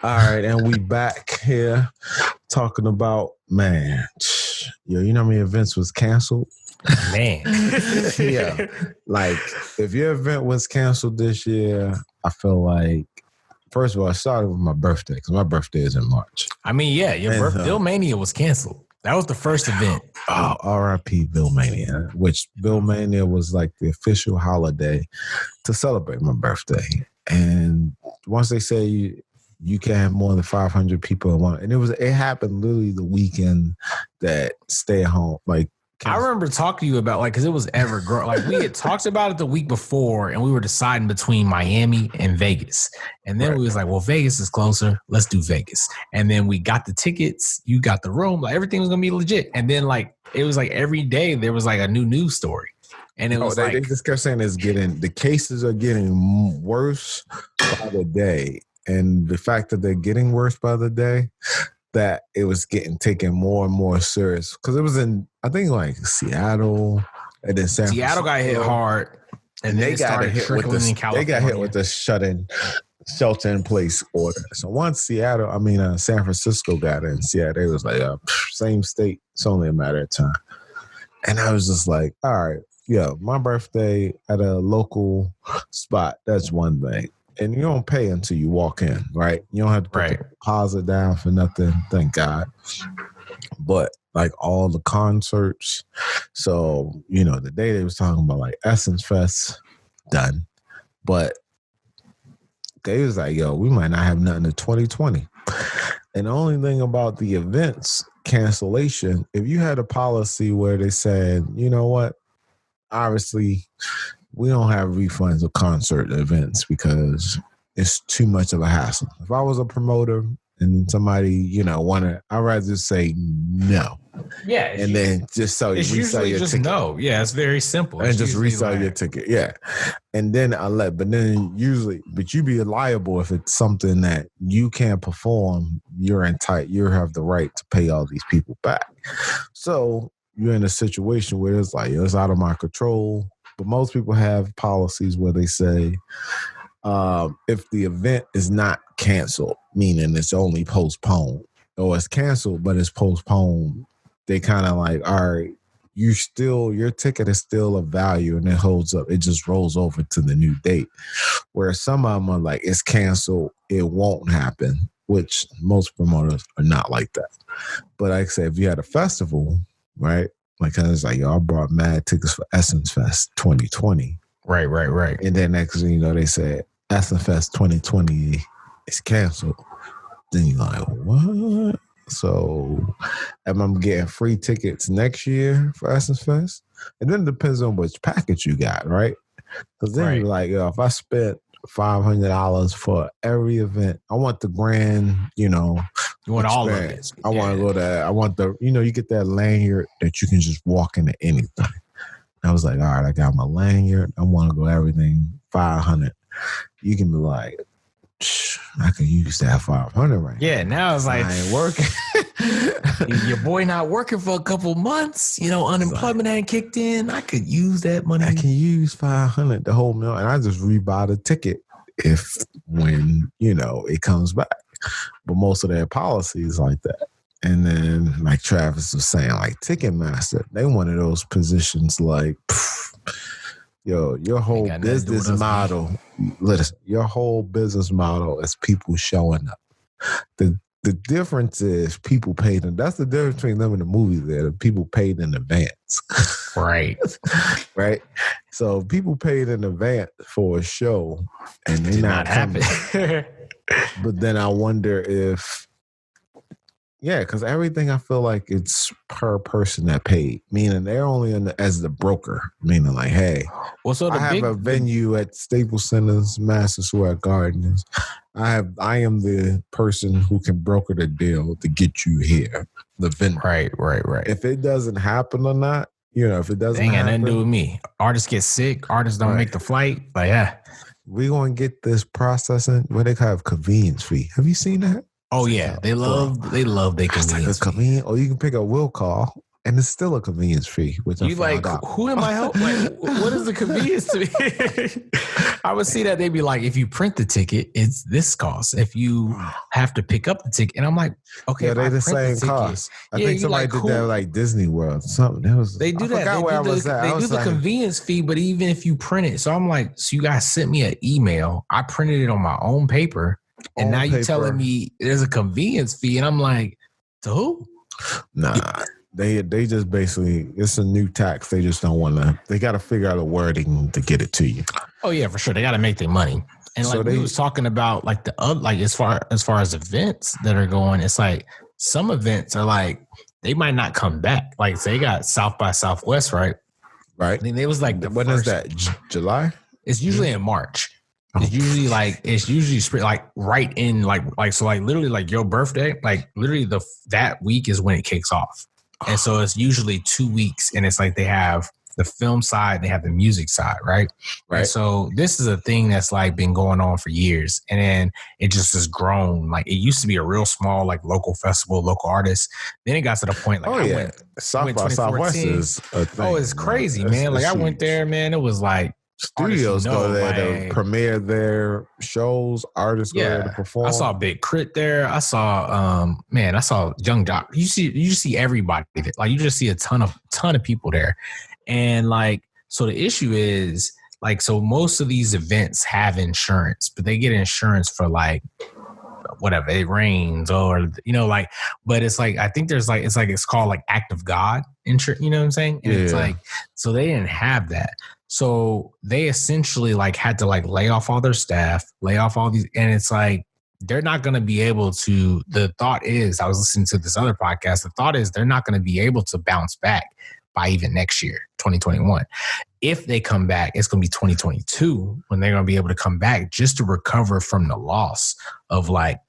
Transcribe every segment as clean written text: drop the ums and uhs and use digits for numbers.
All right, and we back here talking about, man, you know how many events was canceled? Man. Yeah. Like, if your event was canceled this year, I feel like, first of all, I started with my birthday because my birthday is in March. I mean, yeah, your birthday, Bill Mania was canceled. That was the first event. Oh, R.I.P. Bill Mania, which Bill Mania was like the official holiday to celebrate my birthday. And once they say you can't have more than 500 people in one, and it happened literally the weekend that stay at home, like. I remember talking to you about because it was ever growing. Like we had talked about it the week before, and we were deciding between Miami and Vegas. And then we was like, well, Vegas is closer. Let's do Vegas. And then we got the tickets. You got the room. Like everything was gonna be legit. And then it was like every day there was like a new news story. And it was they just kept saying the cases are getting worse by the day, and the fact that they're getting worse by the day, that it was getting taken more and more serious because it was in, I think, like Seattle, and then San Seattle got hit hard, and they got hit with the shelter in place order. So once San Francisco got in, Seattle, it was like same state. It's only a matter of time. And I was just like, all right, my birthday at a local spot, that's one thing. And you don't pay until you walk in, right? You don't have to put the deposit down for nothing, thank God. But like all the concerts, so the day they was talking about like Essence Fest, done. But they was like, we might not have nothing in 2020. And the only thing about the events cancellation, if you had a policy where they said, you know what, obviously we don't have refunds of concert events because it's too much of a hassle. If I was a promoter and somebody, wanted, I'd rather just say no. Yeah. And then just resell your ticket. No. Yeah, it's very simple. And just resell your ticket. Yeah. And then but you be liable if it's something that you can't perform, you have the right to pay all these people back. So you're in a situation where it's like, it's out of my control. But most people have policies where they say, if the event is not canceled, meaning it's only postponed, or it's canceled but it's postponed, they kind of like, all right, your ticket is still of value and it holds up. It just rolls over to the new date. Where some of them are like, it's canceled, it won't happen, which most promoters are not like that. But like I said, if you had a festival, right? Like, I was like, I brought mad tickets for Essence Fest 2020. Right. And then next thing you know, they said, Essence Fest 2020 is canceled. Then you're like, what? So, am I getting free tickets next year for Essence Fest? And then it depends on which package you got, right? Because then you're like, if I spent $500 for every event, I want the grand, you want all of it. I want to go there. I want you get that lanyard that you can just walk into anything. I was like, all right, I got my lanyard. I want to go everything $500. You can be like, I can use that $500 right now. Yeah, now it's like, I ain't working. Your boy not working for a couple months. Unemployment ain't kicked in. I could use that money. I can use $500 the whole meal, and I just rebuy the ticket when it comes back. But most of their policies like that. And then, like Travis was saying, like Ticketmaster, they one of those positions like, your whole business model. Listen, your whole business model is people showing up. The difference is people paid, and that's the difference between them and the movie. There, the people paid in advance, right? So people paid in advance for a show, and they not happen. But then I wonder if, because everything I feel like it's per person that paid, meaning they're only as the broker, meaning like, hey, I have a venue at Staples Centers, Madison Square Gardens. I am the person who can broker the deal to get you here, the vendor. Right. If it doesn't happen or not, if it doesn't happen, ain't got nothing to do with me. Artists get sick. Artists don't make the flight. But yeah, we're going to get this processing where they have convenience fee. Have you seen that? Oh yeah, they love their convenience fee. Or you can pick a will call, and it's still a convenience fee. Which you like, who am I helping? Like, what is the convenience to me? I would see that they'd be like, if you print the ticket, it's this cost. If you have to pick up the ticket, and I'm like, okay, they the same cost. I think somebody did that like Disney World. Something that was. They do that. Forgot where I was at. They do the convenience fee, but even if you print it, so I'm like, so you guys sent me an email. I printed it on my own paper, and now you're telling me there's a convenience fee, and I'm like, to who? Nah. They just basically, it's a new tax. They just don't want to. They got to figure out a wording to get it to you. Oh yeah, for sure. They got to make their money. And so we was talking about like as far as events that are going, it's like some events are like they might not come back. Like they got South by Southwest, right? Right. I mean, it was like when is that? July? It's usually in March. It's usually spring, like right in like so like literally like your birthday, like literally that week is when it kicks off. And so it's usually 2 weeks, and it's like they have the film side, they have the music side, right? And so this is a thing that's like been going on for years, and then it just has grown. Like it used to be a real small like local festival, local artists. Then it got to the point like South by Southwest is a thing. Oh, it's crazy, man. Like I went there, man. It was like studios go there to premiere their shows. Artists go there to perform. I saw Big Crit there. I saw I saw Young Doc. You see everybody there. Like you just see a ton of people there. And like so the issue is like so most of these events have insurance, but they get insurance for like whatever it rains or like, but it's like I think there's like it's called like Act of God insurance, you know what I'm saying? And it's like so they didn't have that. So they essentially like had to like lay off all their staff, lay off all these, and it's like they're not going to be able to. The thought is, I was listening to this other podcast. The thought is they're not going to be able to bounce back by even next year, 2021. If they come back, it's going to be 2022 when they're going to be able to come back just to recover from the loss of like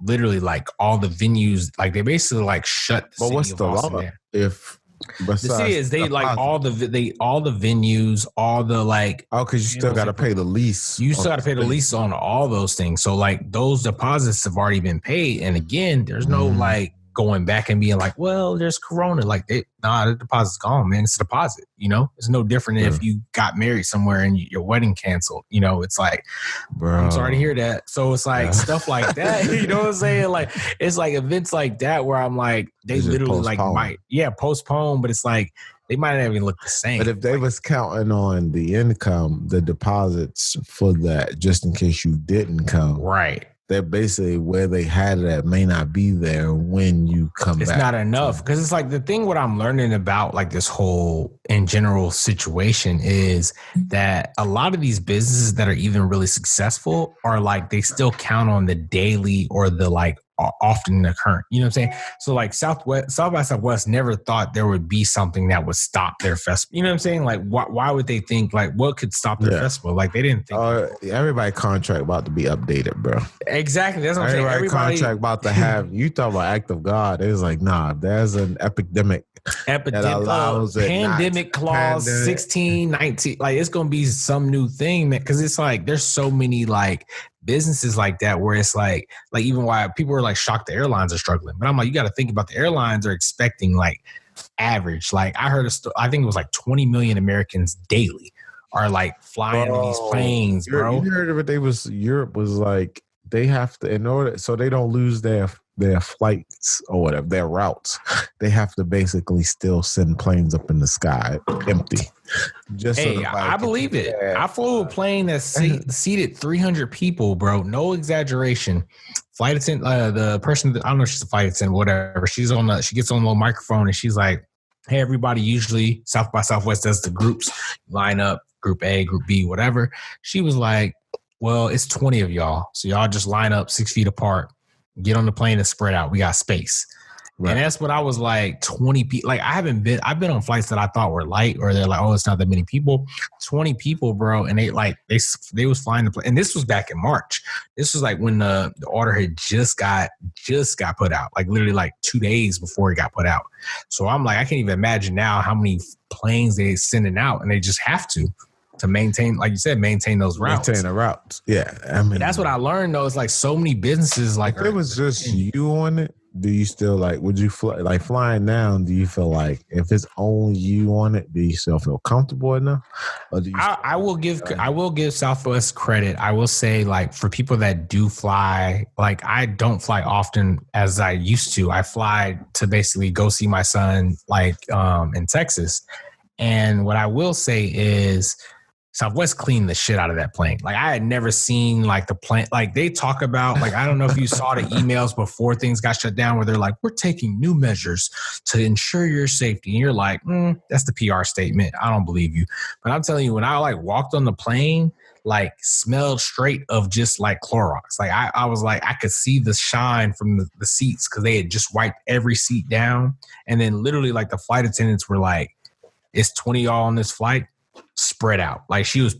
literally like all the venues. Like they basically like shut. But what's the law if? The city is they like all the venues, all the like. Oh, because you still got to pay the lease. You still got to pay the lease on all those things. So like those deposits have already been paid, and again, there's no like going back and being like, well, there's Corona. Like, the deposit's gone, man. It's a deposit. It's no different than if you got married somewhere and your wedding canceled. It's like, bro, I'm sorry to hear that. So it's like stuff like that. You know what I'm saying? Like, it's like events like that where I'm like, they literally like postpone, but it's like they might not even look the same. But if they was counting on the income, the deposits for that, just in case you didn't come, right? They're basically where they had it at may not be there when you come back. It's not enough because it's like the thing what I'm learning about like this whole in general situation is that a lot of these businesses that are even really successful are like they still count on the daily or the like often occurring. You know what I'm saying? So like South by Southwest never thought there would be something that would stop their festival. You know what I'm saying? Like why would they think like what could stop their festival? Like they didn't think. Everybody contract about to be updated, bro. Exactly. That's what I'm saying. Everybody contract about to have. You talk about Act of God. It was like there's an epidemic that allows pandemic clause 16, 19. Like it's gonna be some new thing, man. Because it's like there's so many like businesses like that where it's like even why people are like shocked the airlines are struggling. But I'm like, you got to think about the airlines are expecting like average. Like I heard I think it was like 20 million Americans daily are like flying in these planes, bro. You heard of it? Europe was like they have to in order so they don't lose their flights or whatever, their routes, they have to basically still send planes up in the sky empty. I believe it. I flew a plane that seated 300 people, bro. No exaggeration. Flight attendant, the person, I don't know if she's a flight attendant, whatever. She gets on a little microphone and she's like, hey, everybody, usually South by Southwest does the groups, line up, group A, group B, whatever. She was like, well, it's 20 of y'all. So y'all just line up 6 feet apart. Get on the plane and spread out. We got space. Right. And that's what I was like, 20 people. Like I've been on flights that I thought were light or they're like, oh, it's not that many people. 20 people, bro. And they was flying the plane. And this was back in March. This was like when the order had just got put out, like literally like 2 days before it got put out. So I'm like, I can't even imagine now how many planes they're sending out, and they just have to maintain, like you said, maintain those routes. Maintain the routes. Yeah. I mean, but that's what I learned though. It's like so many businesses like if it was just you on it, do you still like, would you fly, like flying down, do you feel like if it's only you on it, do you still feel comfortable enough? Or do you I will give Southwest credit. I will say, like, for people that do fly, like, I don't fly often as I used to. I fly to basically go see my son, like, in Texas. And what I will say is Southwest cleaned the shit out of that plane. Like, I had never seen like the plane, like they talk about, like, I don't know if you saw the emails before things got shut down where they're like, we're taking new measures to ensure your safety. And you're like, that's the PR statement. I don't believe you. But I'm telling you, when I like walked on the plane, like smelled straight of just like Clorox. Like I was like, I could see the shine from the seats because they had just wiped every seat down. And then literally like the flight attendants were like, it's 20 y'all on this flight, spread out. Like she was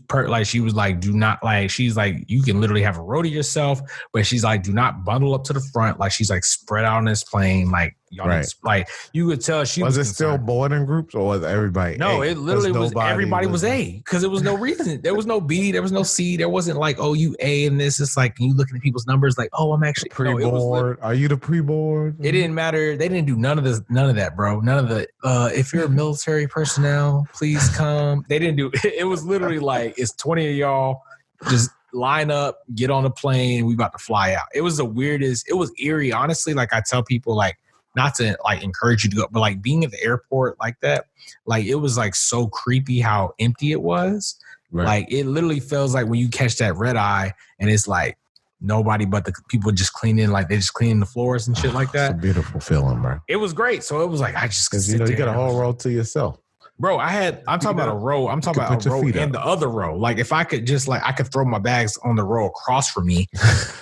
like, do not, like, she's like, you can literally have a row to yourself, but she's like, do not bundle up to the front. Like she's like, spread out on this plane. Like y'all like you could tell she was it still boarding groups or was everybody no A? It literally was everybody was A because there was no reason. There was no B, there was no C. There wasn't like, oh, you A in this. It's like you looking at people's numbers like, oh, I'm actually pre-board. Are you the pre-board? It didn't matter. They didn't do none of that, bro. None of the if you're military personnel, please come. They didn't do it. Was literally like, it's 20 of y'all, just line up, get on the plane, we about to fly out. It was the weirdest. It was eerie, honestly. Like I tell people, like, not to like encourage you to go, but like being at the airport like that, like it was like so creepy how empty it was. Right. Like it literally feels like when you catch that red eye and it's like nobody but the people just cleaning, like they just cleaning the floors and shit like that. It's a beautiful feeling, bro. It was great. So it was like, I just could sit there. You got a whole row to yourself. Bro, I'm talking about a row. I'm talking about a row and the other row. Like if I could just like, I could throw my bags on the row across from me.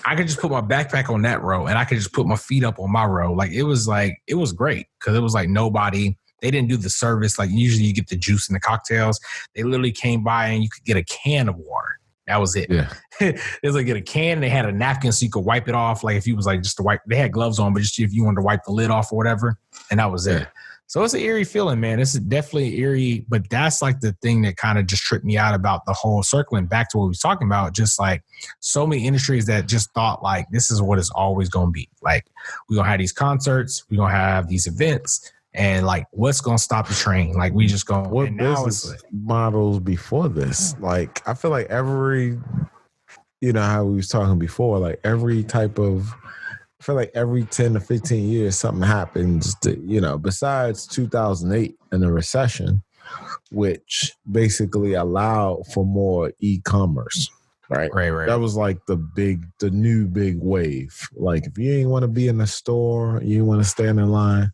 I could just put my backpack on that row and I could just put my feet up on my row. Like it was great because it was like nobody, they didn't do the service. Like usually you get the juice and the cocktails. They literally came by and you could get a can of water. That was it. Yeah. It was like get a can. They had a napkin so you could wipe it off. Like if you was like just to wipe, they had gloves on, but just if you wanted to wipe the lid off or whatever. And that was it. So it's an eerie feeling, man. It's definitely eerie, but that's like the thing that kind of just tripped me out about the whole circling back to what we was talking about. Just like so many industries that just thought like, this is what it's always going to be. Like we're going to have these concerts, we're going to have these events, and like, what's going to stop the train? Like we just going, what business models before this? Like, I feel like every, you know, how we was talking before, like every type of, I feel like every 10 to 15 years, something happens to, you know, besides 2008 and the recession, which basically allowed for more e-commerce, right? Right. That was like the new big wave. Like if you ain't want to be in the store, you want to stand in line,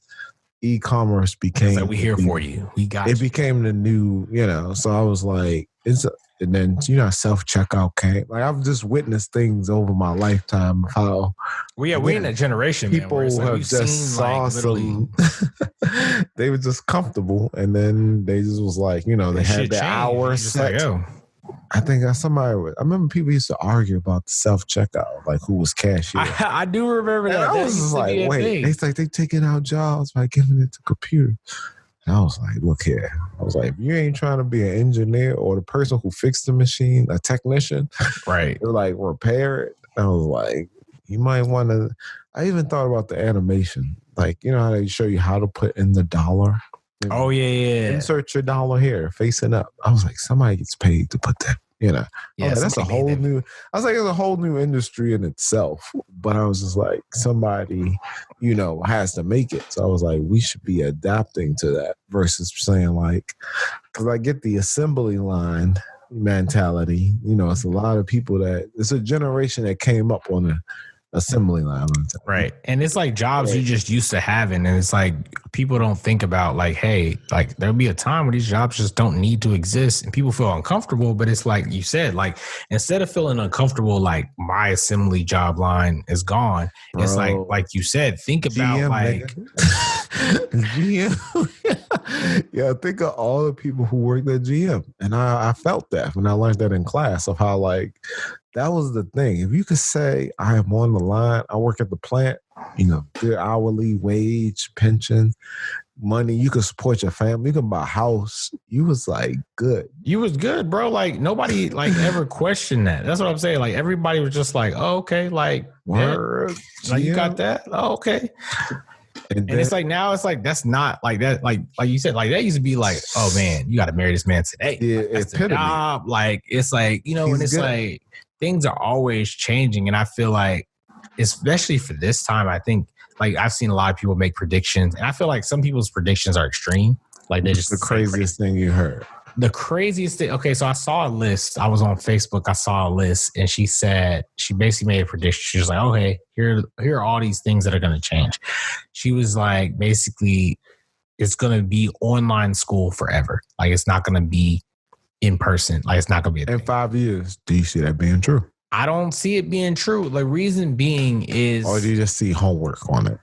e-commerce became. Like, we here for you. We got it. Became the new, you know, so I was like, and then, you know, self-checkout came. Like, I've just witnessed things over my lifetime of how... Well, yeah, we're in a generation, people man, have just saw some... they were just comfortable, and then they just was like, you know, they had their hour set. Like, oh. I think I remember people used to argue about the self-checkout, like who was cashier. I do remember that. I was just like, wait, it's like they taking out jobs by giving it to computers. I was like, look here. I was like, if you ain't trying to be an engineer or the person who fixed the machine, a technician, right? They're like, repair it. I was like, you might want to. I even thought about the animation. Like, you know how they show you how to put in the dollar? Oh, yeah. Insert your dollar here, facing up. I was like, somebody gets paid to put that. You know, yeah, that's a whole new. I was like, it's a whole new industry in itself. But I was just like, somebody, you know, has to make it. So I was like, we should be adapting to that versus saying like, because I get the assembly line mentality. You know, it's a lot of people it's a generation that came up on the assembly line. Right. And it's like jobs you just used to having. And it's like people don't think about like, hey, like there'll be a time where these jobs just don't need to exist and people feel uncomfortable. But it's like you said, like instead of feeling uncomfortable, like my assembly job line is gone. Bro, it's like you said, think about GM, like GM. Yeah, think of all the people who worked at GM. And I felt that when I learned that in class of how like that was the thing. If you could say, I am on the line, I work at the plant, you know, their hourly wage, pension, money. You could support your family. You could buy a house. You was like good. You was good, bro. Like nobody like ever questioned that. That's what I'm saying. Like everybody was just like, oh, okay, like word. Like you got that? Oh, okay. And it's like now it's like that's not like that. Like you said, like that used to be like, oh man, you got to marry this man today. Yeah, like, that's the job. Like it's like, you know, and it's good. Like things are always changing. And I feel like, especially for this time, I think like I've seen a lot of people make predictions, and I feel like some people's predictions are extreme. Like they're just the craziest thing you heard. The craziest thing. Okay, so I saw a list. I was on Facebook. I saw a list, and she said she basically made a prediction. She was like, "Okay, here are all these things that are going to change." She was like, basically, it's going to be online school forever. Like it's not going to be in person. Like it's not going to be in 5 years. Do you see that being true? I don't see it being true. The reason being is, or do you just see homework on it?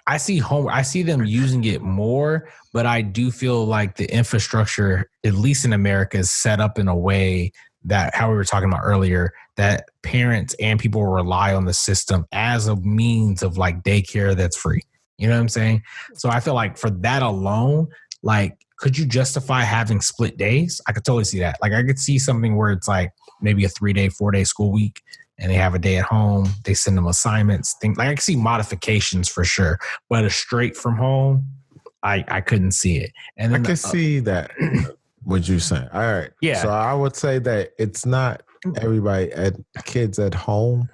I see homework. I see them using it more, but I do feel like the infrastructure, at least in America, is set up in a way that, how we were talking about earlier, that parents and people rely on the system as a means of like daycare that's free. You know what I'm saying? So I feel like for that alone, like, could you justify having split days? I could totally see that. Like I could see something where it's like maybe a 3-day, 4-day school week, and they have a day at home. They send them assignments. Things like I can see modifications for sure, but a straight from home, I couldn't see it. And then I can see that. What you're saying. All right. Yeah. So I would say that it's not everybody kids at home,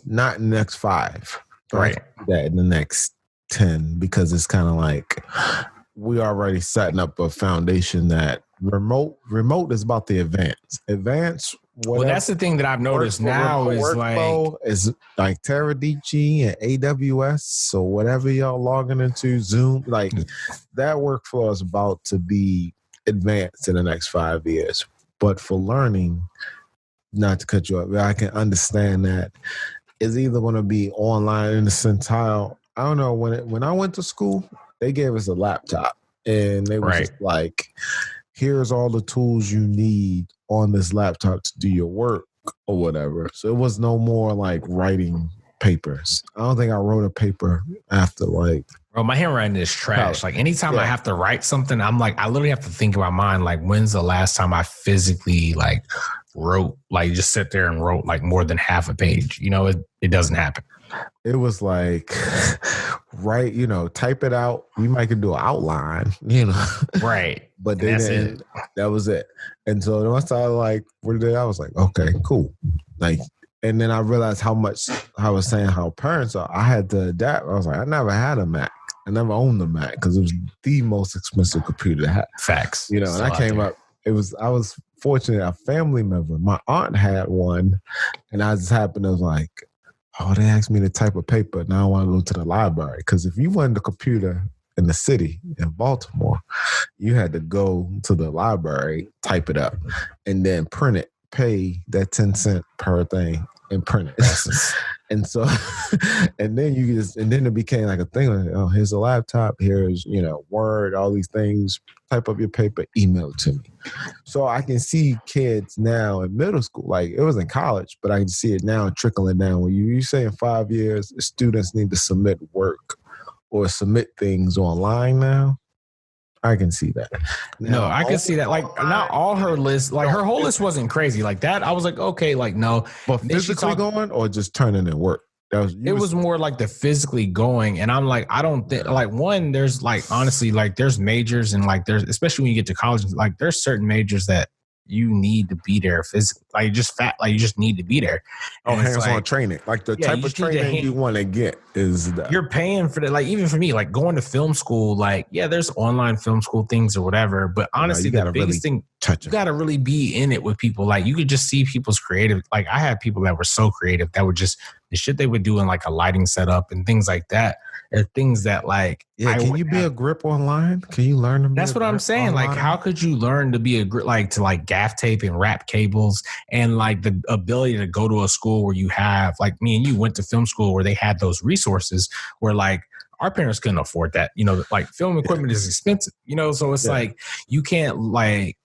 not in the next 5, right? That in the next 10, because it's kind of like we already setting up a foundation that remote is about the advance. Well, that's the thing that I've noticed now is like Teradici and AWS. So whatever y'all logging into Zoom, like that workflow is about to be advanced in the next 5 years. But for learning, not to cut you off, I can understand that it's either going to be online in the centile. I don't know, when I went to school, they gave us a laptop and they were just like, here's all the tools you need on this laptop to do your work or whatever. So it was no more like writing papers. I don't think I wrote a paper after like. Bro, my handwriting is trash. Like anytime I have to write something, I'm like, I literally have to think in my mind, like, when's the last time I physically like wrote, like just sit there and wrote like more than half a page? You know, it doesn't happen. It was like, right, you know, type it out. You might could do an outline, you know. Right. But then that was it. And so once I like, I was like, okay, cool. Like, and then I realized how much I was saying how parents are. I had to adapt. I was like, I never had a Mac. I never owned a Mac because it was the most expensive computer to have. Facts. You know, and I came up, I was fortunate, a family member, my aunt had one, and I just happened to like, oh, they asked me to type a paper. Now I want to go to the library. Because if you wanted a computer in the city, in Baltimore, you had to go to the library, type it up, and then print it, pay that 10 cents per thing, and print it. And so, and then it became like a thing. Like, oh, here's a laptop. Here's, you know, Word, all these things. Type up your paper, email it to me. So I can see kids now in middle school, like it was in college, but I can see it now trickling down. When you say in 5 years, students need to submit work or submit things online now. I can see that. Now, I can see that. Like, not all her list, like her whole list wasn't crazy like that. I was like, okay, like no. But physically going or just turning in work? It was more like the physically going. And I'm like, I don't think, like, one, there's like, honestly, like there's majors and like there's, especially when you get to college, like there's certain majors that you need to be there physically. Like you just need to be there. And hands-on training. Like the type of training you want to get is that. You're paying for that. Like even for me, like going to film school, like, yeah, there's online film school things or whatever. But honestly, the biggest thing, you got to really be in it with people. Like you could just see people's creative. Like I had people that were so creative that would just, the shit they would do in like a lighting setup and things like that. Are things that like, can you be a grip online? Can you learn to be That's what I'm saying. Online? Like, how could you learn to be a grip, like to like gaff tape and wrap cables and like the ability to go to a school where you have, like me and you went to film school where they had those resources where like our parents couldn't afford that, you know, like film equipment is expensive, you know? So it's like, you can't like,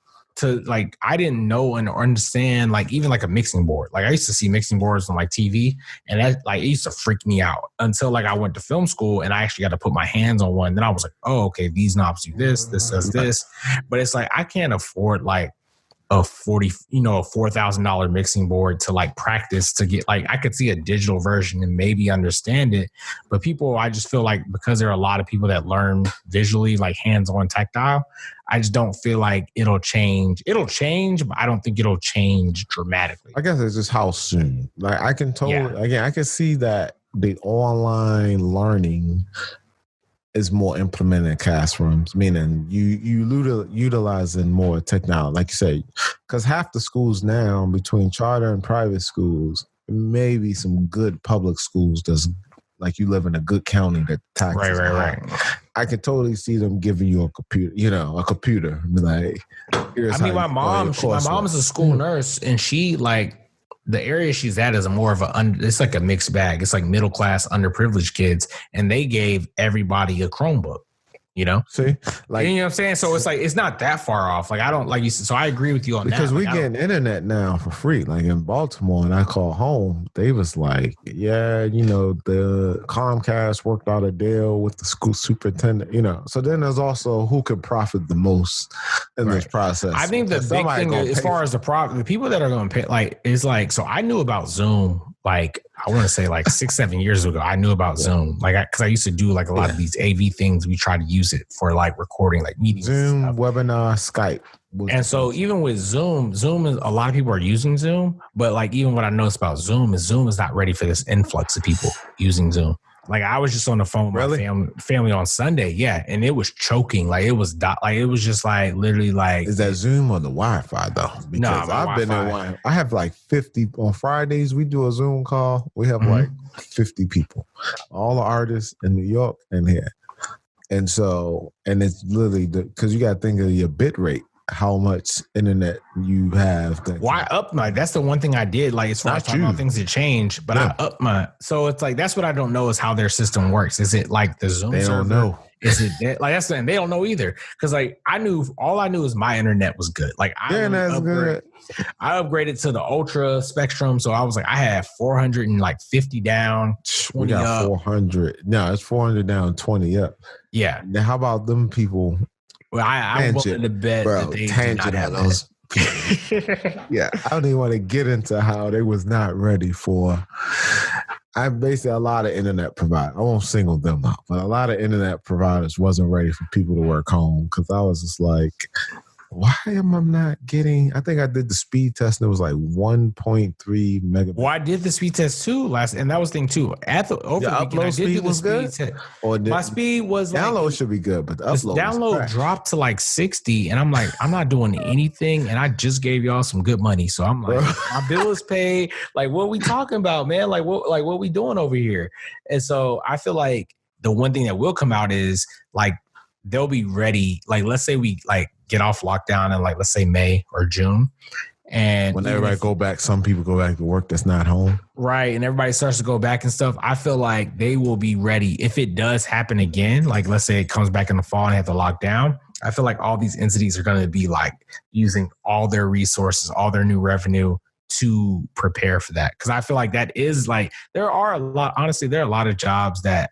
I didn't know and understand like even like a mixing board. Like I used to see mixing boards on like TV, and that like it used to freak me out until like I went to film school and I actually got to put my hands on one. Then I was like, oh, okay, these knobs do this does this. But it's like I can't afford like a $4,000 mixing board to like practice to get like I could see a digital version and maybe understand it, but I just feel like because there are a lot of people that learn visually like hands-on tactile, I just don't feel like it'll change, but I don't think it'll change dramatically. I guess it's just how soon. Like I can I can see that the online learning is more implemented in classrooms, meaning you utilizing more technology, like you say, because half the schools now between charter and private schools, maybe some good public schools does, like you live in a good county that taxes right. I can totally see them giving you a computer, like. I mean, my mom is a school nurse, and she like. The area she's at is it's like a mixed bag. It's like middle class, underprivileged kids, and they gave everybody a Chromebook. See, like, you know what I'm saying? So it's like it's not that far off. Like I don't like you. So I agree with you on because that. Because we getting internet now for free. Like in Baltimore, and I call home, they was like, yeah, the Comcast worked out a deal with the school superintendent. So then there's also who could profit the most in this process. I think the big thing as far as the people that are going to pay, like, is like, so I knew about Zoom. Like, I want to say like 6-7 years ago, I knew about Zoom. Like, because I used to do like a lot of these AV things. We try to use it for like recording like meetings. Zoom, webinar, Skype. And so even with Zoom is a lot of people are using Zoom. But like even what I noticed about Zoom is not ready for this influx of people using Zoom. Like I was just on the phone with my family on Sunday, and it was choking. Like it was just like literally like. Is that Zoom or the Wi-Fi though? Because I've been in one. I have like 50 on Fridays. We do a Zoom call. We have like 50 people, all the artists in New York and here, and it's literally because you got to think of your bit rate. How much internet you have. That's the one thing I did, like as far as talking about things that change, but I upped my, so it's like, that's what I don't know is how their system works. Is it like the Zoom server? Don't know. Is it that, like that's, and they don't know either. Cause like all I knew is my internet was good. Like I upgraded to the ultra spectrum. So I was like, I had 450 down, 20 we got up. 400. No, it's 400 down, 20 up. Yeah. Now how about them people? Well, I'm willing to bet that they do not have those. Yeah, I don't even want to get into how they was not ready for. I basically a lot of internet providers. I won't single them out, but a lot of internet providers wasn't ready for people to work home because I was just like, why am I not getting? I think I did the speed test and it was like 1.3 megabits. Well, I did the speed test too and that was thing too. At the upload speed was good. My speed was download should be good, but the download dropped to like 60, and I'm like, I'm not doing anything, and I just gave y'all some good money, so I'm like, my bill is paid. Like, what are we talking about, man? Like, what are we doing over here? And so I feel like the one thing that will come out is like they'll be ready. Like, let's say we like get off lockdown in like, let's say May or June. And when everybody go back, some people go back to work that's not home. Right. And everybody starts to go back and stuff. I feel like they will be ready. If it does happen again, like let's say it comes back in the fall and have to lock down, I feel like all these entities are going to be like using all their resources, all their new revenue to prepare for that. Cause I feel like that is like, there are a lot of jobs that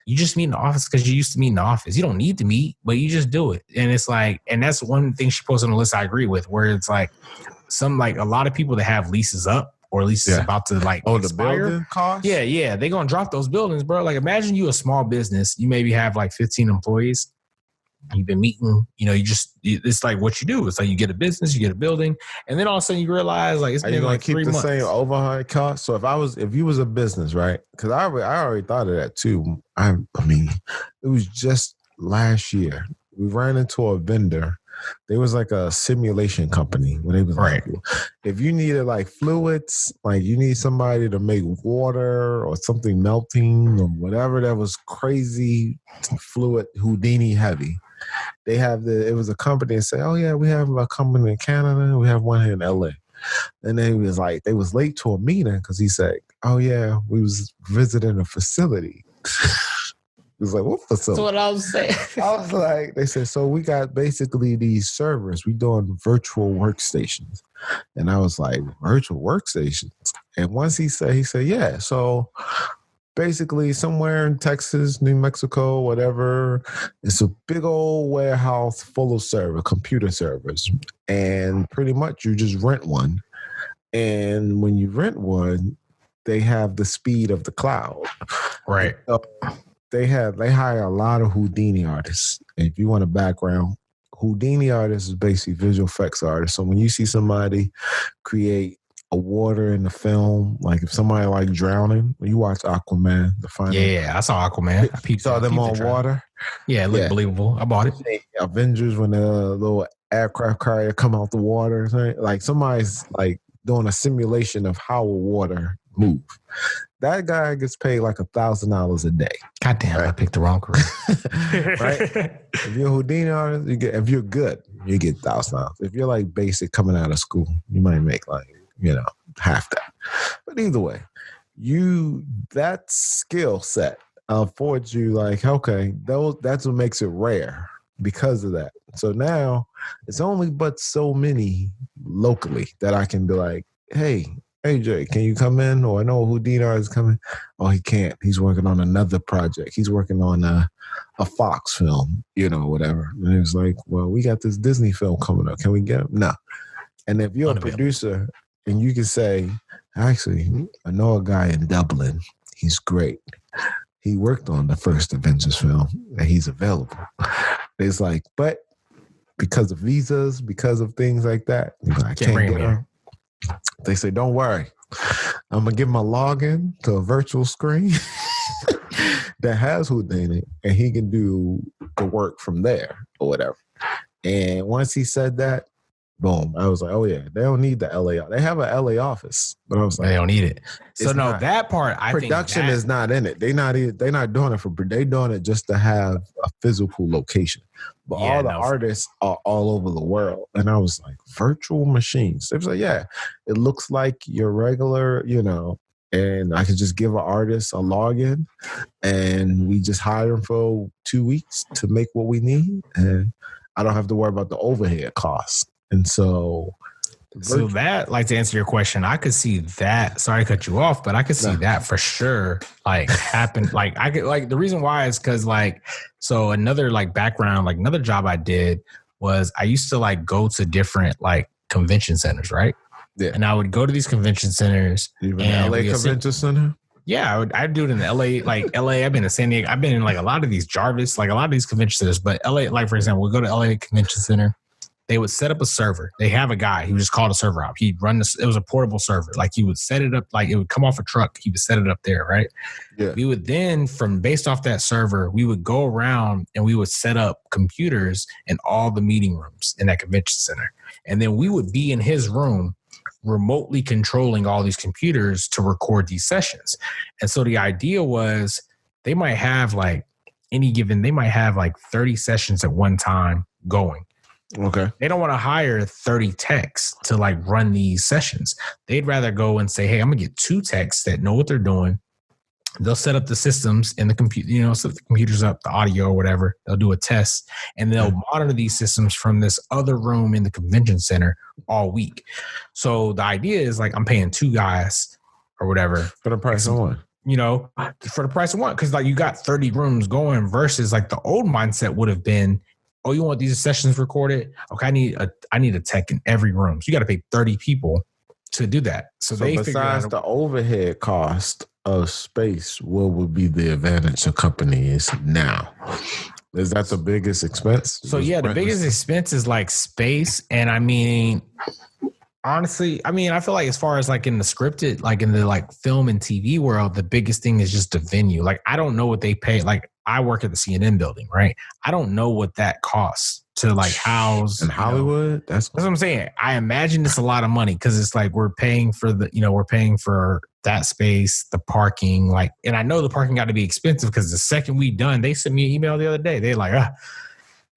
you just meet in the office because you used to meet in the office. You don't need to meet, but you just do it. And it's like, and that's one thing she posted on the list I agree with, where it's like a lot of people that have leases up or leases about to like expire. The building cost? Yeah. They're going to drop those buildings, bro. Like imagine you a small business. You maybe have like 15 employees. You've been meeting, it's like what you do. It's like you get a business, you get a building, and then all of a sudden you realize like it's been like 3 months. Are you going to keep the same overhead cost? So if you was a business, right? Because I already thought of that too. I mean, it was just last year. We ran into a vendor. There was like a simulation company where they was like, if you needed like fluids, like you need somebody to make water or something melting or whatever that was crazy fluid Houdini heavy. It was a company and say, oh yeah, we have a company in Canada. We have one here in LA. And then he was like, they was late to a meeting because he said, oh yeah, we was visiting a facility. was like, what facility? That's what I was saying. I was like, they said, so we got basically these servers. We doing virtual workstations. And I was like, virtual workstations? And once he said, yeah. So basically somewhere in Texas, New Mexico, whatever, it's a big old warehouse full of computer servers. And pretty much you just rent one. And when you rent one, they have the speed of the cloud. Right. So they hire a lot of Houdini artists. And if you want a background, Houdini artists is basically visual effects artists. So when you see somebody create a water in the film, like if somebody like drowning, when you watch Aquaman, the final. Yeah, I saw Aquaman. I saw them on water. Yeah, it looked believable. I bought it. Avengers, when the little aircraft carrier come out the water, like somebody's like doing a simulation of how a water move. That guy gets paid like $1,000 a day. God damn, right? I picked the wrong career. Right? If you're a Houdini artist, if you're good, you get $1,000. If you're like basic coming out of school, you might make like, half that. But either way, that skill set affords you like, okay, that's what makes it rare because of that. So now it's only but so many locally that I can be like, hey, Jay, can you come in? Or I know Houdini is coming. Oh, he can't. He's working on another project. He's working on a Fox film, whatever. And it was like, well, we got this Disney film coming up. Can we get him? No. And if you're a producer and you can say, actually, I know a guy in Dublin. He's great. He worked on the first Avengers film and he's available. It's like, but because of visas, because of things like that, I can't get him. They say, don't worry. I'm going to give him a login to a virtual screen that has Houdini, and he can do the work from there or whatever. And once he said that, boom, I was like, oh, yeah, they don't need the LA. They have an LA office, but I was like, they don't need it. So, no, that part, I think production is not in it. They're not doing it they're doing it just to have a physical location. But all the artists are all over the world. And I was like, virtual machines. They was like, yeah, it looks like your regular, and I could just give an artist a login and we just hire them for 2 weeks to make what we need. And I don't have to worry about the overhead costs. And so that, like, to answer your question, I could see that. Sorry to cut you off, but I could see that for sure, like, happen. Like, I could, like, the reason why is because, like, so another, like, background, like, another job I did was I used to, like, go to different, like, convention centers, right? Yeah. And I would go to these convention centers. Even the LA Convention Center? Yeah, I'd do it in the LA, like LA. I've been to San Diego. I've been in, like, a lot of these Jarvis, like, a lot of these convention centers. But LA, like, for example, we'll go to LA Convention Center. They would set up a server. They have a guy. He would just call the server out. He'd run this. It was a portable server. Like, he would set it up. Like, it would come off a truck. He would set it up there, right? Yeah. We would then, based off that server, we would go around and we would set up computers in all the meeting rooms in that convention center. And then we would be in his room remotely controlling all these computers to record these sessions. And so the idea was they might have like 30 sessions at one time going. Okay. They don't want to hire 30 techs to like run these sessions. They'd rather go and say, hey, I'm going to get 2 techs that know what they're doing. They'll set up the systems in the computer, set the computers up, the audio or whatever. They'll do a test and they'll monitor these systems from this other room in the convention center all week. So the idea is like, I'm paying 2 guys or whatever. For the price of one. For the price of one. Because like you got 30 rooms going versus like the old mindset would have been, oh, you want these sessions recorded? Okay, I need a tech in every room. So you got to pay 30 people to do that. So they besides the overhead cost of space, what would be the advantage of companies now? Is that the biggest expense? So yeah, the biggest expense is like space. And I mean, honestly, I feel like as far as like in the scripted, like in the like film and TV world, the biggest thing is just the venue. Like, I don't know what they pay. Like, I work at the CNN building, right? I don't know what that costs to like house in Hollywood. That's what I'm saying. I imagine it's a lot of money because it's like we're paying for that space, the parking, like, and I know the parking got to be expensive because the second we done, they sent me an email the other day. They're like,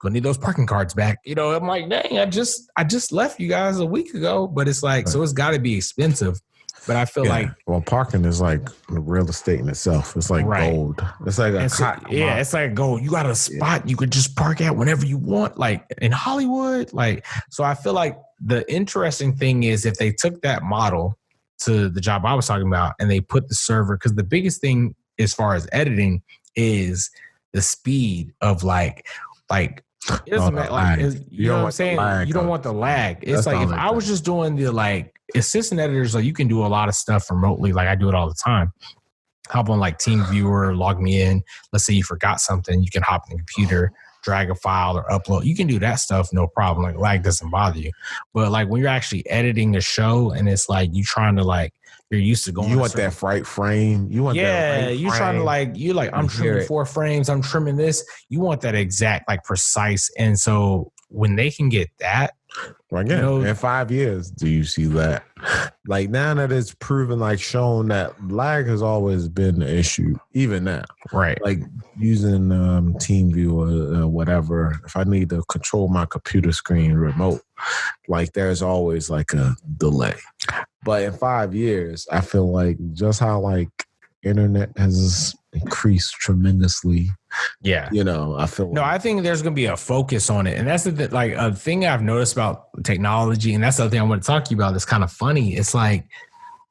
gonna need those parking cards back. I'm like, dang, I just left you guys a week ago, but it's like, so it's got to be expensive. But I feel like parking is like real estate in itself. It's like gold. It's like it's like gold. You got a spot you could just park at whenever you want, like in Hollywood. Like, so I feel like the interesting thing is if they took that model to the job I was talking about and they put the server, because the biggest thing as far as editing is the speed of like it doesn't matter. Like, you know what I'm saying? You don't want the lag. It's like if I was just doing the like assistant editors, like you can do a lot of stuff remotely. Like I do it all the time. Hop on like TeamViewer, log me in. Let's say you forgot something. You can hop in the computer, drag a file or upload. You can do that stuff, no problem. Like lag doesn't bother you. But like when you're actually editing a show and it's like you trying to like, you're used to going. You want that right frame. You want that right you're trying to like, I'm trimming 4 frames. I'm trimming this. You want that exact, like precise. And so when they can get that, again, in 5 years, do you see that? Like now that it's proven, like shown that lag has always been the issue, even now. Right. Like using TeamViewer or whatever, if I need to control my computer screen remote, like there's always like a delay. But in 5 years, I feel like just how like internet has increased tremendously. Yeah. You know, I feel no, I think there's going to be a focus on it. And that's the like a thing I've noticed about technology. And that's the other thing I want to talk to you about. That's kind of funny. It's like,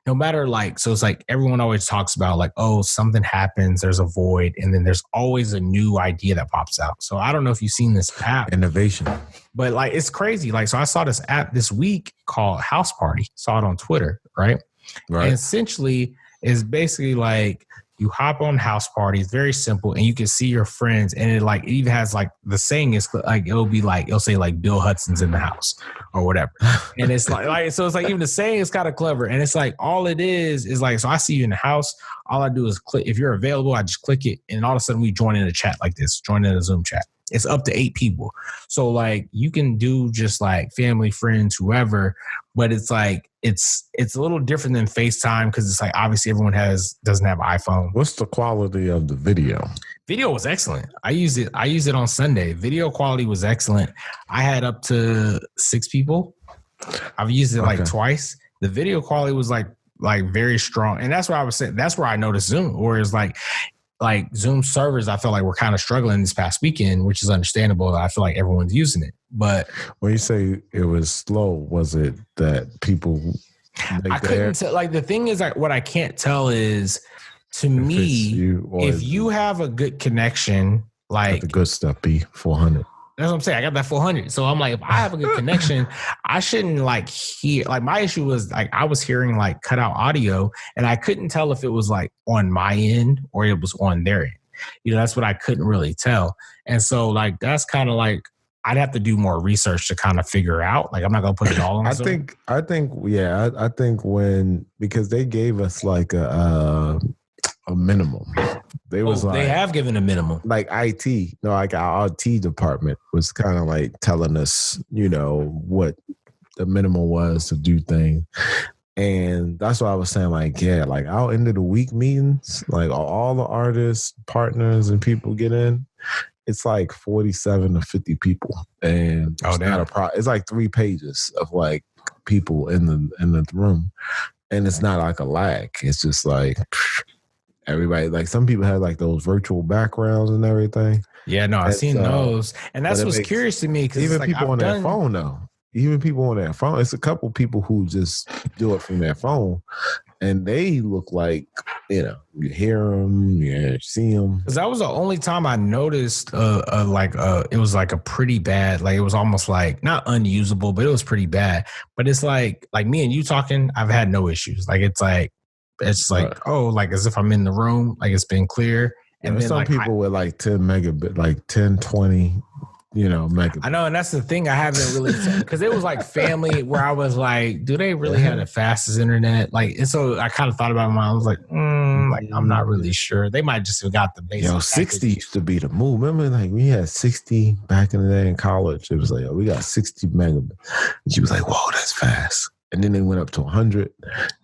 no matter like, so it's like everyone always talks about like, oh, something happens, there's a void. And then there's always a new idea that pops out. So I don't know if you've seen this app. Innovation. But like, it's crazy. Like, so I saw this app this week called House Party. Saw it on Twitter. Right. And essentially is basically like, you hop on House Party. It's very simple, and you can see your friends. And it like it even has like the saying is like it'll say like Bill Hudson's in the house or whatever. And it's like so it's like even the saying is kind of clever. And it's like all it is like, so I see you in the house. All I do is click. If you're available, I just click it, and all of a sudden we join in a chat like this. Join in a Zoom chat. It's up to 8 people. So like you can do just like family, friends, whoever, but it's like it's a little different than FaceTime because it's like obviously everyone doesn't have iPhone. What's the quality of the video? Video was excellent. I used it on Sunday. Video quality was excellent. I had up to 6 people. I've used it like twice. The video quality was like very strong. And that's where I was saying, that's where I noticed Zoom, or it's like Zoom servers, I feel like we're kind of struggling this past weekend, which is understandable. I feel like everyone's using it. But when you say it was slow, was it that people? I couldn't tell. Like the thing is, like what I can't tell is, to me, if you have a good connection, like the good stuff be 400. That's what I'm saying. I got that 400. So I'm like, if I have a good connection, I shouldn't like hear. Like my issue was like I was hearing like cut out audio, and I couldn't tell if it was like on my end or it was on their end. You know, that's what I couldn't really tell. And so like that's kind of like I'd have to do more research to kind of figure out. Like I'm not gonna put it all on. I think when because they gave us like a minimum. They have given a minimum. Like IT, like our IT department was kind of like telling us, you know, what the minimum was to do things. And that's why I was saying, like, yeah, like our end of the week meetings, like all the artists, partners, and people get in. It's like 47 to 50 people, and it's like 3 pages of like people in the room, and it's not like a lag. It's just like. Everybody, like some people have like those virtual backgrounds and everything. Yeah, no, I've seen those. And that's what's curious to me. Because even people on their phone, though. Even people on their phone. It's a couple people who just do it from their phone. And they look like, you know, you hear them, you see them. Because that was the only time I noticed it was like a pretty bad, like it was almost like not unusable, but it was pretty bad. But it's like me and you talking, I've had no issues. Like it's like, like as if I'm in the room, like it's been clear. And then some people with like 10 megabit, like 10, 20, you know, megabit. I know, and that's the thing I haven't really, because it was like family where I was like, do they really have the fastest internet? Like, and so I kind of thought about mine. I was like, I'm not really sure. They might just have got the basic. 60 used to be the move. Remember, like we had 60 back in the day in college. It was like, we got 60 megabit. And she was like, whoa, that's fast. And then they went up to 100.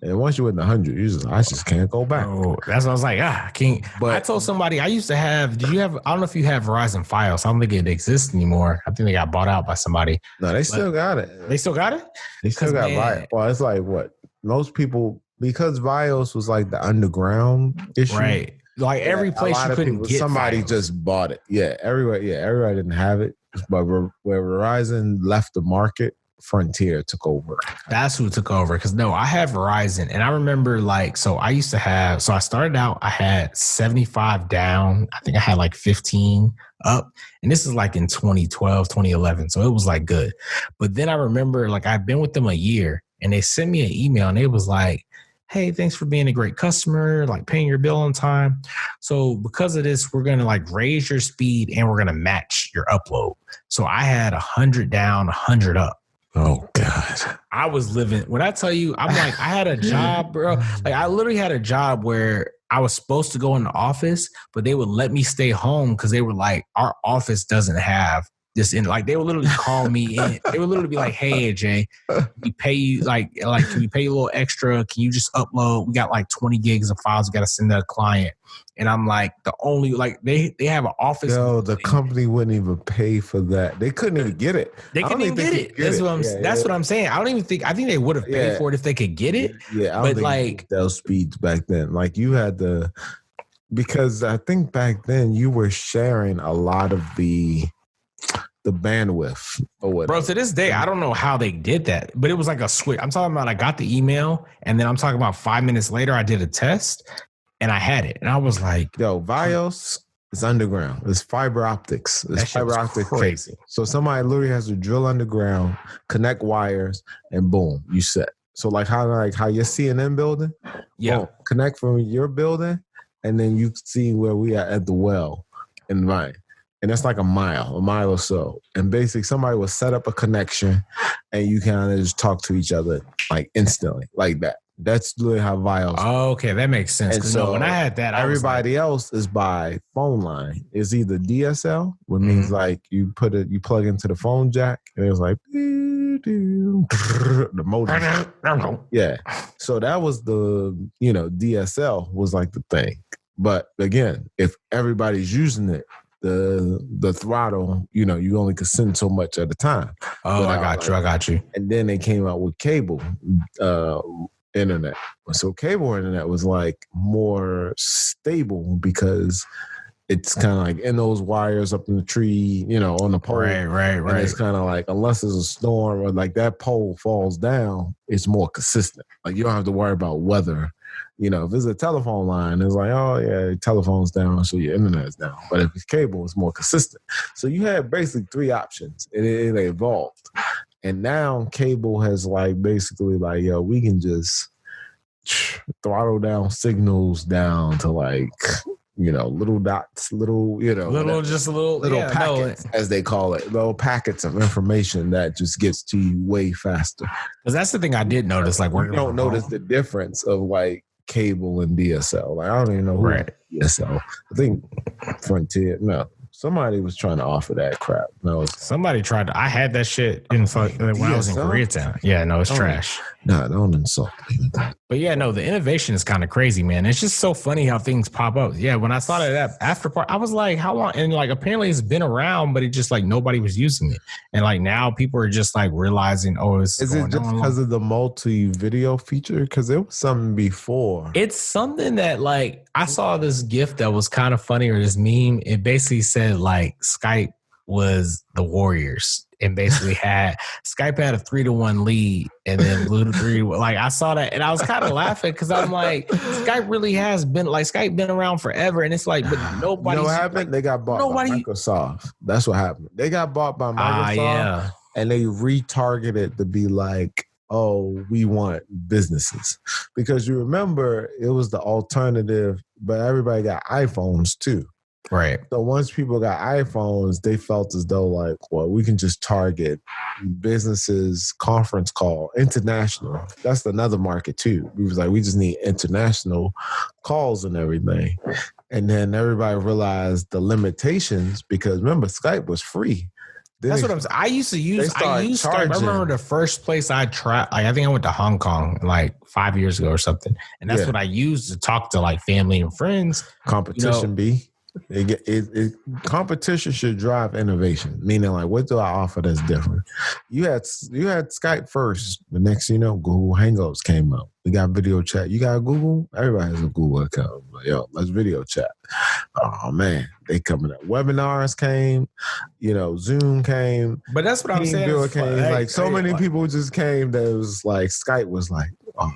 And once you went to 100, I just can't go back. Oh, that's what I was like, I can't. But I told somebody I used to have, I don't know if you have Verizon Fios. I don't think it exists anymore. I think they got bought out by somebody. No, they still got it. They still got it? They still got it. Well, it's like what? Most people, because Vios was like the underground issue. Right. Like every place you couldn't get somebody Fios. just bought it. Yeah, everybody didn't have it. But where Verizon left the market, Frontier took over. That's who took over. Because I had Verizon, and I remember I started out, I had 75 down. I think I had like 15 up, and this is like in 2012, 2011. So it was like good. But then I remember I've been with them a year, and they sent me an email, and it was like, hey, thanks for being a great customer, paying your bill on time. So because of this, we're going to raise your speed and we're going to match your upload. So I had 100 down, 100 up. Oh God. I was living, when I tell you, I had a job, bro. I literally had a job where I was supposed to go in the office, but they would let me stay home because they were like, our office doesn't have this in. They would literally call me in. They would literally be like, hey, AJ, we pay you can we pay you a little extra? Can you just upload? We got 20 gigs of files. We got to send to a client. And I'm the only, they have an office. No, the company wouldn't even pay for that. They couldn't even get it. They couldn't even get it. That's what I'm saying. I think they would have paid for it if they could get it. Yeah, I don't think those speeds back then. You had because I think back then you were sharing a lot of the bandwidth or whatever. Bro, to this day, I don't know how they did that, but it was like a switch. I'm talking about I got the email, and then I'm talking about 5 minutes later, I did a test, and I had it. And I was like, yo, Vios is underground. It's fiber optics. It's fiber optic crazy. So somebody literally has to drill underground, connect wires, and boom, you set. So how your CNN building? Yeah. Boom, connect from your building, and then you see where we are at the well in Vine. And that's a mile or so. And basically somebody will set up a connection and you kind of just talk to each other instantly like that. That's literally how Vios. Oh, okay, that makes sense. And so when I had that, everybody else is by phone line. It's either DSL, which means you plug into the phone jack, and it was the modem. Yeah. So that was the DSL was the thing. But again, if everybody's using it, the throttle, you only could send so much at a time. Oh, I got you. And then they came out with cable internet. So cable internet was more stable because it's kind of in those wires up in the tree, on the pole. Right. And it's kind of unless there's a storm or that pole falls down, it's more consistent. You don't have to worry about weather. If it's a telephone line, it's oh yeah, your telephone's down, so your internet's down. But if it's cable, it's more consistent. So you had basically three options. It evolved. And now cable has basically yo, we can just throttle down signals down to little dots, little packets, as they call it, little packets of information that just gets to you way faster. Because that's the thing I did notice. You don't notice the difference of cable and DSL. I don't even know who DSL. I think Frontier. No, somebody was trying to offer that crap. No, somebody tried to. I had that shit when I was in Koreatown. Yeah, no, it's trash. No, don't insult me. But yeah, no, the innovation is kind of crazy, man. It's just so funny how things pop up. Yeah, when I saw that after part, I was like, how long? And apparently it's been around, but it just nobody was using it. And now people are just realizing, oh, is it just because of the multi-video feature? Because it was something before. It's something that I saw this GIF that was kind of funny, or this meme. It basically said Skype was the Warriors. And basically Skype had a 3-1 lead, and then blew to 3. I saw that, and I was kind of laughing because I'm Skype really has been Skype been around forever, and it's but nobody. You know what happened? They got bought by Microsoft. That's what happened. They got bought by Microsoft, yeah. And they retargeted to be oh, we want businesses, because you remember it was the alternative, but everybody got iPhones too. Right. So once people got iPhones, they felt as though well, we can just target businesses, conference call, international. That's another market too. We was we just need international calls and everything. And then everybody realized the limitations, because remember, Skype was free. That's what I'm saying. I used Skype. I remember the first place I tried, I think I went to Hong Kong 5 years ago or something. And that's what I used to talk to family and friends. Competition B. Competition should drive innovation. Meaning, like, what do I offer that's different? You had Skype first. The next, Google Hangouts came up. We got video chat. You got Google. Everybody has a Google account. Like, yo, let's video chat. Oh man, they coming up. Webinars came. Zoom came. But that's what I'm saying. Came. So many people just came that it was like Skype was like, oh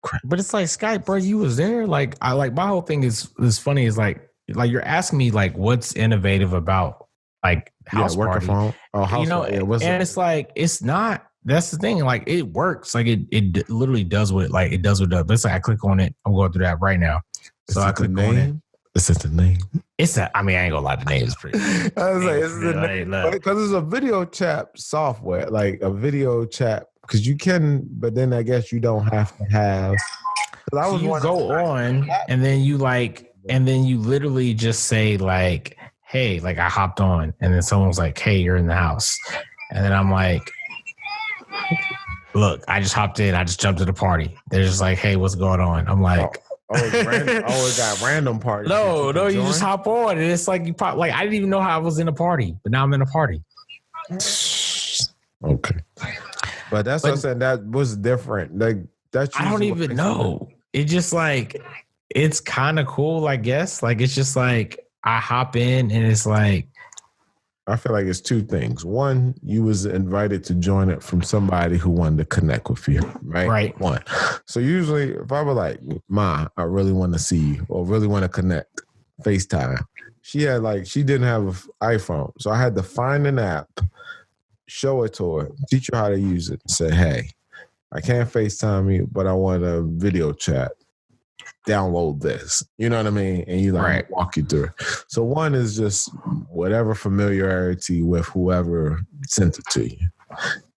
crap. But it's like Skype, bro. You was there. Like my whole thing is funny. Is like you're asking me like what's innovative about like house party. From home. House party. And it's like it's not. That's the thing. Like it works. Like it literally does what it does. But it's like I click on it. I'm going through that right now. So I click on it. It's just a name. I ain't gonna lie. The name is pretty. I was like, it's a name because it's a video chat software, like a video chat. Because you can, but then I guess you don't have to have. So you go on, and then you literally just say like, "Hey," like I hopped on, and then someone's like, "Hey, you're in the house," and then I'm like, "Look, I just hopped in. I just jumped to the party." They're just like, "Hey, what's going on?" I'm like. It got random parties. No, you just hop on, and it's like you pop. Like I didn't even know how I was in a party, but now I'm in a party. Okay, but that's what I said. That was different. Like that's. I don't even know. It just like it's kind of cool, I guess. Like it's just like I hop in, and it's like. I feel like it's two things. One, you was invited to join it from somebody who wanted to connect with you, right? Right. One. So usually if I were like, Ma, I really want to see you or really want to connect, FaceTime. She didn't have an iPhone. So I had to find an app, show it to her, teach her how to use it, say, hey, I can't FaceTime you, but I want a video chat. Download this, you know what I mean? And you walk you through it. So one is just whatever familiarity with whoever sent it to you.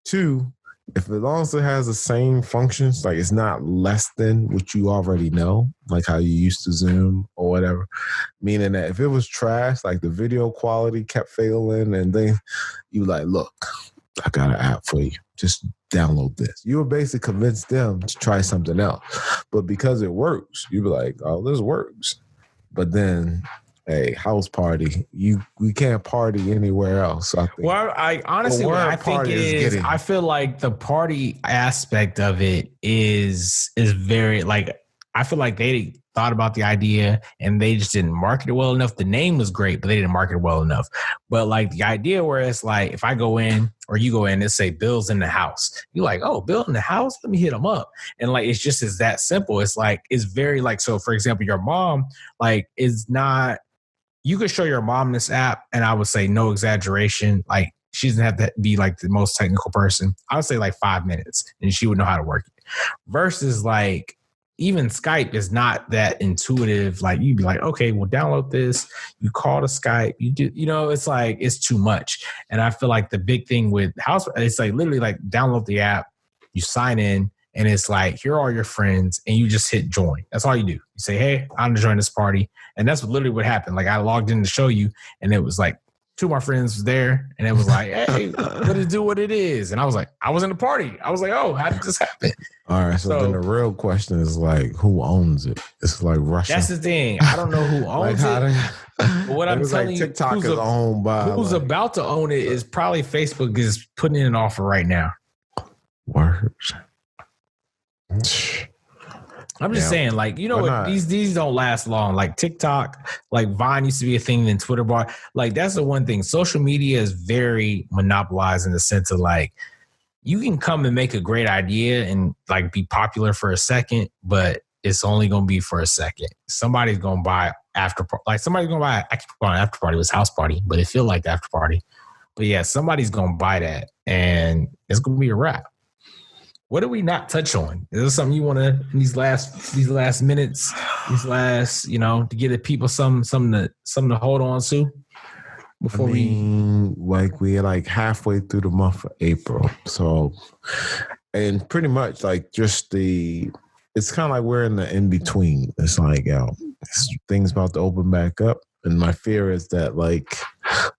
Two, if as long as it has the same functions, like it's not less than what you already know, like how you used to Zoom or whatever, meaning that if it was trash, like the video quality kept failing and then you like, look, I got an app for you. Just download this. You would basically convince them to try something else. But because it works, you'd be like, oh, this works. But then, hey, house party, we can't party anywhere else. I think. Well, I honestly, what I think it is, I feel like the party aspect of it is very, like, I feel like they thought about the idea and they just didn't market it well enough. The name was great, but they didn't market it well enough. But like the idea where it's like, if I go in or you go in and say Bill's in the house, you're like, oh, Bill in the house? Let me hit him up. And like, it's just is that simple. It's like, it's very like, so for example, your mom, like is not, you could show your mom this app and I would say no exaggeration. Like she doesn't have to be like the most technical person. I would say like 5 minutes and she would know how to work it versus like, even Skype is not that intuitive. Like you'd be like, okay, well, download this. You call the Skype. You do, it's like, it's too much. And I feel like the big thing with house, it's like literally like download the app, you sign in and it's like, here are your friends and you just hit join. That's all you do. You say, hey, I'm to join this party. And that's literally what happened. Like I logged in to show you and it was like, two of my friends was there and it was like, hey, let it do what it is. And I was like, I was in the party. I was like, oh, how did this happen? All right. So then the real question is like, who owns it? It's like Russia. That's the thing. I don't know who owns it. But what I'm telling you, TikTok is owned by who's about to own it is probably Facebook is putting in an offer right now. Words. I'm just saying, like, these don't last long. Like TikTok, like Vine used to be a thing, then Twitter bar. Like, that's the one thing. Social media is very monopolized in the sense of like, you can come and make a great idea and like be popular for a second, but it's only going to be for a second. Somebody's going to buy after party. Like somebody's going to buy, I keep calling after party, it was house party, but it feel like the after party. But yeah, somebody's going to buy that and it's going to be a wrap. What do we not touch on? Is there something you want to in these last minutes, to get the people something to hold on to before we're like halfway through the month of April. So, and pretty much like just it's kind of like we're in the in between. It's like, things about to open back up. And my fear is that like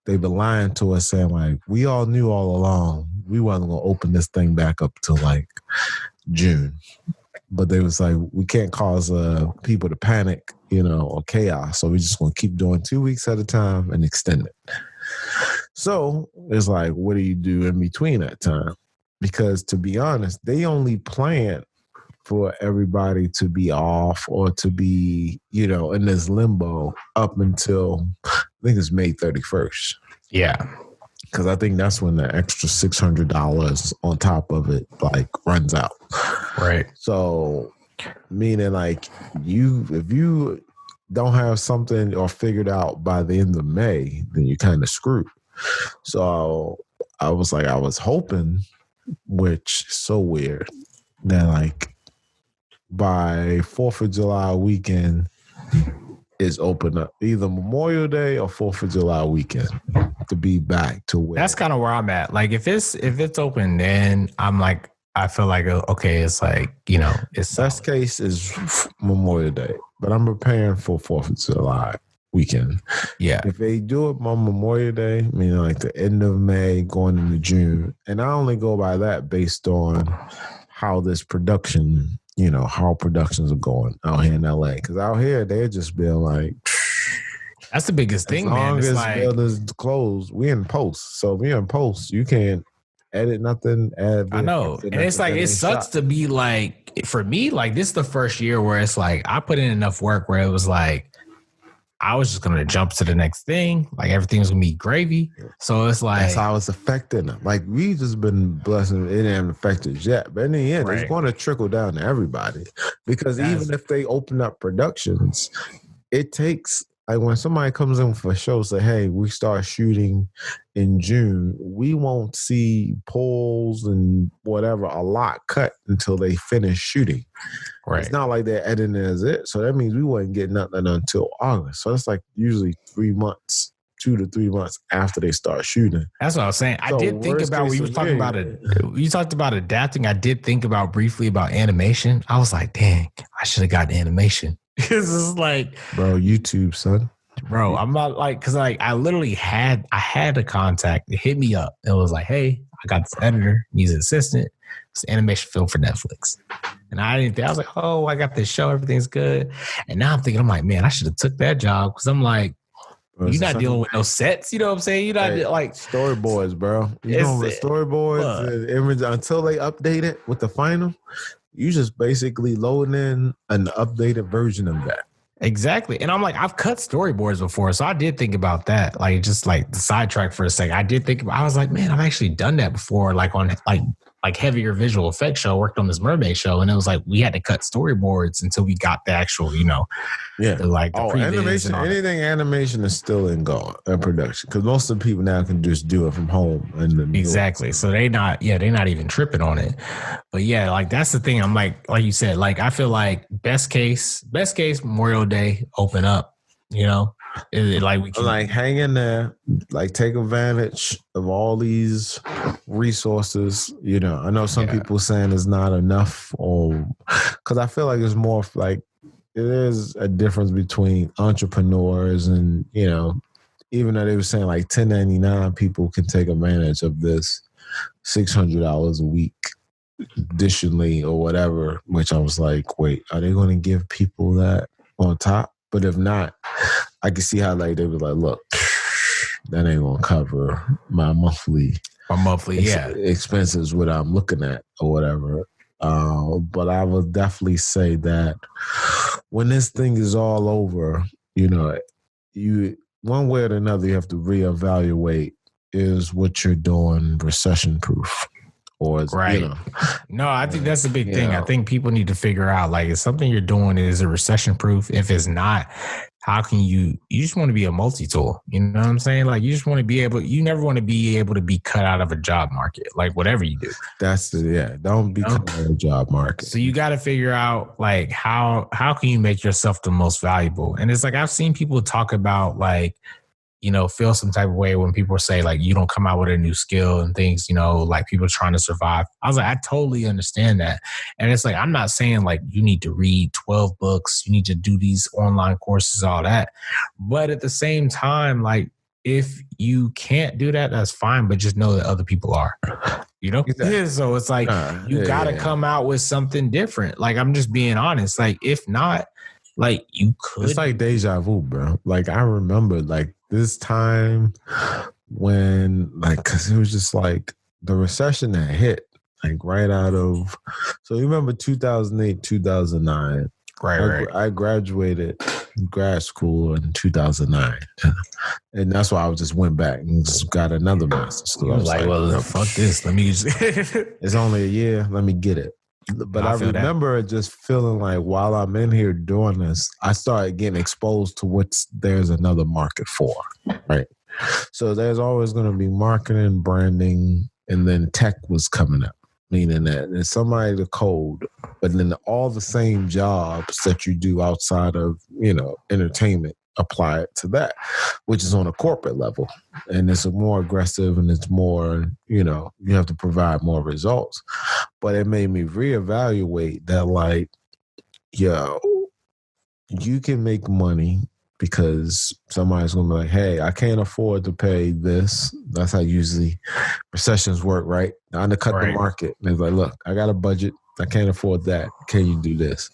they've been lying to us saying like, we all knew all along we wasn't going to open this thing back up till like June. but they was like, we can't cause people to panic, or chaos. So we're just going to keep doing 2 weeks at a time and extend it. So it's like, what do you do in between that time? Because to be honest, they only plan for everybody to be off or to be, in this limbo up until I think it's May 31st. Yeah. Because I think that's when the extra $600 on top of it runs out. Right. So meaning if you don't have something or figured out by the end of May, then you're kind of screwed. So I was hoping, which is so weird, that by 4th of July weekend is open up, either Memorial Day or 4th of July weekend, to be back to where. That's kind of where I'm at. If it's open, then I'm I feel like, okay, it's it's best case is Memorial Day, but I'm preparing for 4th of July weekend. Yeah. If they do it on Memorial Day, meaning the end of May going into June, and I only go by that based on how this production, how productions are going out here in LA. Because out here, they're just being that's the biggest thing, man. As long as buildings closed, we in post. So we in post, you can't edit nothing. I know. And it's it sucks to be for me, this is the first year where it's I put in enough work where it was I was just going to jump to the next thing. Everything's going to be gravy. So it's that's how it's affecting them. We just been blessed. It didn't affect us yet. But in the end, It's going to trickle down to everybody. Because even if they open up productions, it takes, when somebody comes in for a show, say, hey, we start shooting in June, we won't see polls and whatever, a lot cut until they finish shooting. Right. It's not like they're editing as it. So that means we wouldn't get nothing until August. So it's usually 3 months, 2 to 3 months after they start shooting. That's what I was saying. So I did think about when you were talking about it. You talked about adapting. I did think briefly about animation. I was like, dang, I should have gotten animation. Because it's bro, YouTube, son. Bro, I'm not because I literally had a contact. It hit me up. It was hey, I got this editor. He's an assistant. It's an animation film for Netflix. And I didn't think, I was oh, I got this show. Everything's good. And now I'm thinking, man, I should have took that job. Because I'm you're not dealing with no sets. You know what I'm saying? You're not storyboards, bro. You know with storyboards and image until they update it with the final. You just basically loading in an updated version of that. Exactly. And I'm I've cut storyboards before. So I did think about that. Just the sidetrack for a second. I did think I was man, I've actually done that before, on heavier visual effects show. I worked on this mermaid show, and it was we had to cut storyboards until we got the actual, animation. Anything animation is still in production because most of the people now can just do it from home. Exactly. So they're not even tripping on it. But yeah, that's the thing. I'm like you said, I feel best case Memorial Day, open up, we can hang in there, take advantage of all these resources. I know some people saying it's not enough, or because I feel it's more it is a difference between entrepreneurs and even though they were saying 1099 people can take advantage of this $600 a week additionally or whatever, which I was wait, are they going to give people that on top? But if not, I can see how they was look, that ain't gonna cover my monthly expenses, what I'm looking at or whatever. But I would definitely say that when this thing is all over, you one way or another you have to reevaluate is what you're doing recession proof. Or right. No, I think that's a big thing. I think people need to figure out if something you're doing is a recession proof. If it's not, how can you just want to be a multi-tool. You know what I'm saying? You just want to be you never want to be able to be cut out of a job market, whatever you do. Don't be cut out of a job market. So you got to figure out how can you make yourself the most valuable? And it's I've seen people talk about feel some type of way when people say you don't come out with a new skill and things, people trying to survive. I was I totally understand that. And it's I'm not saying you need to read 12 books, you need to do these online courses, all that. But at the same time, if you can't do that, that's fine, but just know that other people are. You know? Exactly. So it's like you gotta come out with something different. Like, I'm just being honest. Like, if not, like, you could. It's like deja vu, bro. Like, I remember like this time when, like, because it was just like the recession that hit, like right out of, so you remember 2008, 2009. Right. I graduated grad school in 2009. And that's why I just went back and just got another master's. I was like, well, fuck this. Let me just... It's only a year. Let me get it. But I remember just feeling like while I'm in here doing this, I started getting exposed to what there's another market for, right? So there's always going to be marketing, branding, and then tech was coming up. Meaning that there's somebody to code, but then all the same jobs that you do outside of, entertainment, apply it to that, which is on a corporate level. And it's more aggressive and it's more, you have to provide more results. But it made me reevaluate that, like, you can make money because somebody's going to be like, hey, I can't afford to pay this. That's how usually recessions work, right? I undercut the market. And it's like, look, I got a budget. I can't afford that. Can you do this?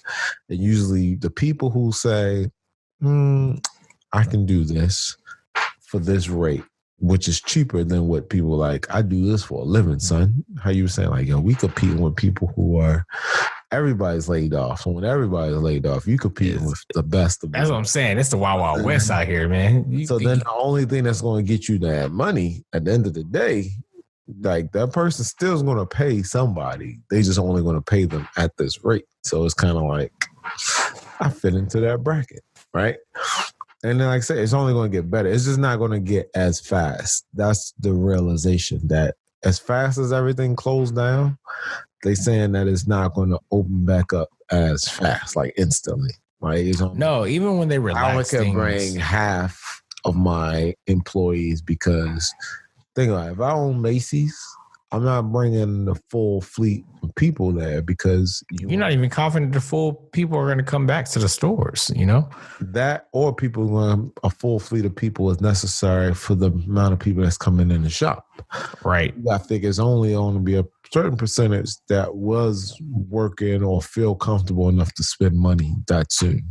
And usually the people who say, I can do this for this rate, which is cheaper than what people like, I do this for a living, son. How you were saying, like, we compete with people who are, everybody's laid off. So when everybody's laid off, you compete with the best of them. That's what I'm saying. It's the Wild Wild West out here, man. Then the only thing that's going to get you that money at the end of the day, like, that person still is going to pay somebody. They just only going to pay them at this rate. So it's kind of like, I fit into that bracket, right? And then, like I say, it's only going to get better. It's just not going to get as fast. That's the realization, that as fast as everything closed down, they saying that it's not going to open back up as fast, like instantly. Right? Even when they relax, I only can bring half of my employees because think about it, if I own Macy's, I'm not bringing the full fleet of people there because you're not even confident the full people are going to come back to the stores, That or a full fleet of people is necessary for the amount of people that's coming in the shop. Right. I think it's only going to be a certain percentage that was working or feel comfortable enough to spend money that soon.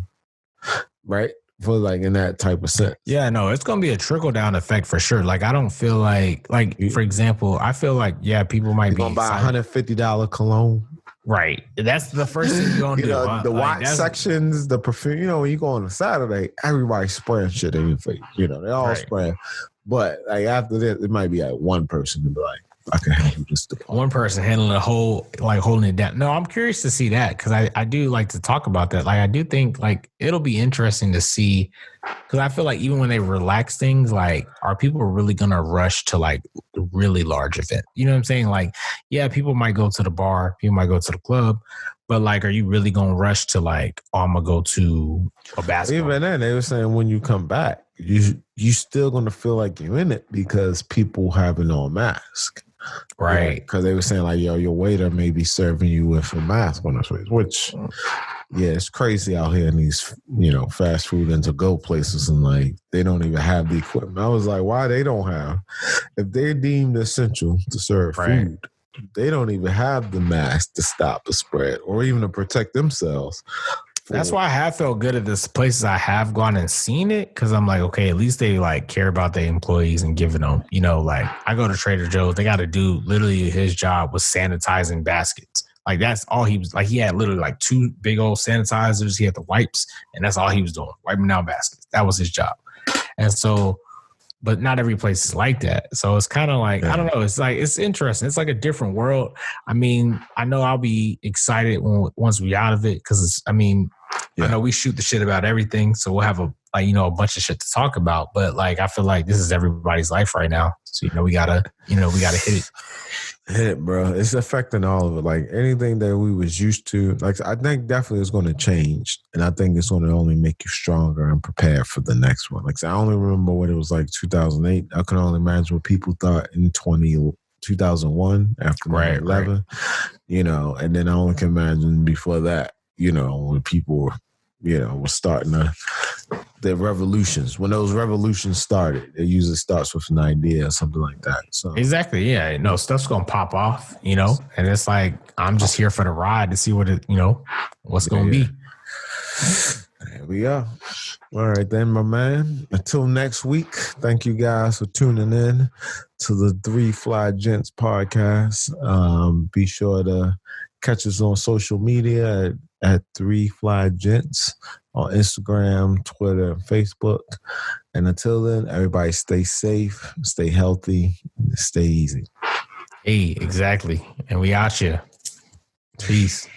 Right? For like in that type of sense. Yeah, no, it's going to be a trickle down effect for sure. Like, I don't feel like for example, I feel like, people might be going to buy $150 cologne. Right. That's the first thing you're going to do. The watch sections, the perfume, when you go on a Saturday, everybody's spraying shit in your face. They all spraying. But like after that, it might be like one person to be like, I can handle this. One person handling the whole, like holding it down. No, I'm curious to see that because I do like to talk about that. Like, I do think like it'll be interesting to see because I feel like even when they relax things, like, are people really going to rush to like really large event? You know what I'm saying? Like, yeah, people might go to the bar, people might go to the club, but like, are you really going to rush to like, I'm going to go to a basketball? Even then, they were saying when you come back, you still going to feel like you're in it because people having on mask. Right. Because they were saying like, your waiter may be serving you with a mask on his face, which, it's crazy out here in these, fast food and to-go places, and like, they don't even have the equipment. I was like, why they don't have? If they're deemed essential to serve food, they don't even have the mask to stop the spread or even to protect themselves. That's why I have felt good at this places I have gone and seen it because I'm like, okay, at least they like care about their employees and giving them, like I go to Trader Joe's, they got a dude, literally his job was sanitizing baskets. Like that's all he was like. He had literally like 2 big old sanitizers. He had the wipes and that's all he was doing, wiping down baskets. That was his job. And so, but not every place is like that. So it's kind of like, I don't know. It's like, it's interesting. It's like a different world. I mean, I know I'll be excited once we out of it. Cause I know we shoot the shit about everything. So we'll have a bunch of shit to talk about, but like, I feel like this is everybody's life right now. So, we gotta hit it. Hit it, bro. It's affecting all of it. Like anything that we was used to, like I think definitely it's going to change. And I think it's going to only make you stronger and prepared for the next one. Like I only remember what it was like 2008. I can only imagine what people thought in 2001 after 9/11, and then I only can imagine before that, when people were, were starting to the revolutions. When those revolutions started, it usually starts with an idea or something like that. So exactly, yeah. No, stuff's gonna pop off, and it's like I'm just here for the ride to see what what's gonna be. There we are. All right, then, my man. Until next week, thank you guys for tuning in to the Three Fly Gents podcast. Be sure to catch us on social media at Three Fly Gents on Instagram, Twitter, and Facebook. And until then, everybody stay safe, stay healthy, stay easy. Hey, exactly. And we out here. Peace.